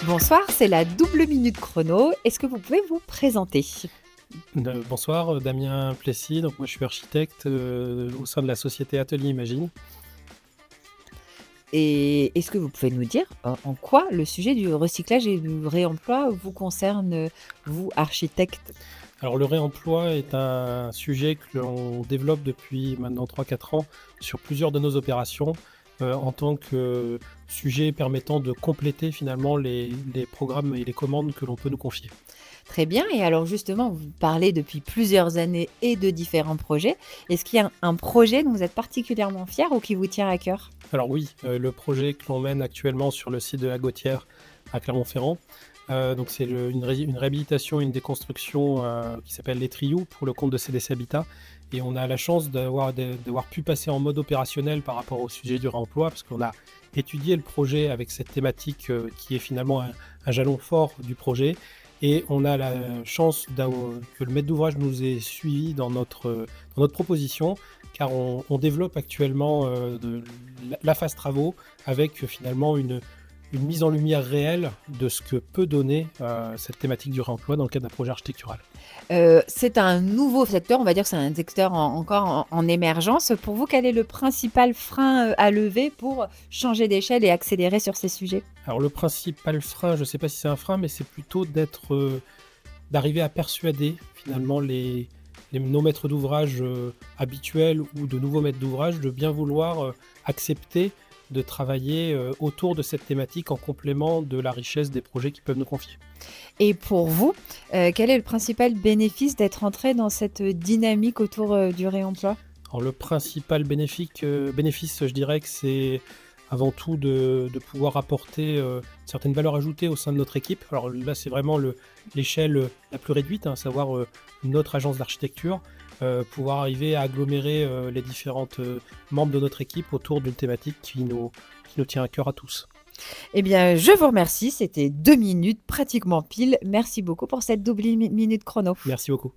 Bonsoir, c'est la double minute chrono. Est-ce que vous pouvez vous présenter? Bonsoir, Damien Plessis. Donc moi je suis architecte au sein de la société Atelier Imagine. Et est-ce que vous pouvez nous dire en quoi le sujet du recyclage et du réemploi vous concerne, vous, architecte? Alors le réemploi est un sujet que l'on développe depuis maintenant 3-4 ans sur plusieurs de nos opérations en tant que sujet permettant de compléter finalement les programmes et les commandes que l'on peut nous confier. Très bien. Et alors justement, vous parlez depuis plusieurs années et de différents projets. Est-ce qu'il y a un projet dont vous êtes particulièrement fier ou qui vous tient à cœur? Alors oui, le projet que l'on mène actuellement sur le site de la Gautière à Clermont-Ferrand, donc c'est une réhabilitation, une déconstruction qui s'appelle Les Trious pour le compte de CDC Habitat. Et on a la chance d'avoir pu passer en mode opérationnel par rapport au sujet du réemploi, parce qu'on a étudié le projet avec cette thématique qui est finalement un jalon fort du projet. Et on a la chance que le maître d'ouvrage nous ait suivis dans notre proposition, car on développe actuellement la phase travaux avec finalement une mise en lumière réelle de ce que peut donner cette thématique du réemploi dans le cadre d'un projet architectural. C'est un nouveau secteur, on va dire que c'est un secteur encore en émergence. Pour vous, quel est le principal frein à lever pour changer d'échelle et accélérer sur ces sujets? Alors le principal frein, je ne sais pas si c'est un frein, mais c'est plutôt d'arriver à persuader finalement nos maîtres d'ouvrage habituels ou de nouveaux maîtres d'ouvrage de bien vouloir accepter de travailler autour de cette thématique en complément de la richesse des projets qu'ils peuvent nous confier. Et pour vous, quel est le principal bénéfice d'être entré dans cette dynamique autour du réemploi? Alors le principal bénéfice, je dirais que c'est avant tout de pouvoir apporter certaines valeurs ajoutées au sein de notre équipe. Alors là, c'est vraiment l'échelle la plus réduite, à savoir notre agence d'architecture, pouvoir arriver à agglomérer les différentes membres de notre équipe autour d'une thématique qui nous tient à cœur à tous. Eh bien, je vous remercie. C'était 2 minutes, pratiquement pile. Merci beaucoup pour cette double minute chrono. Merci beaucoup.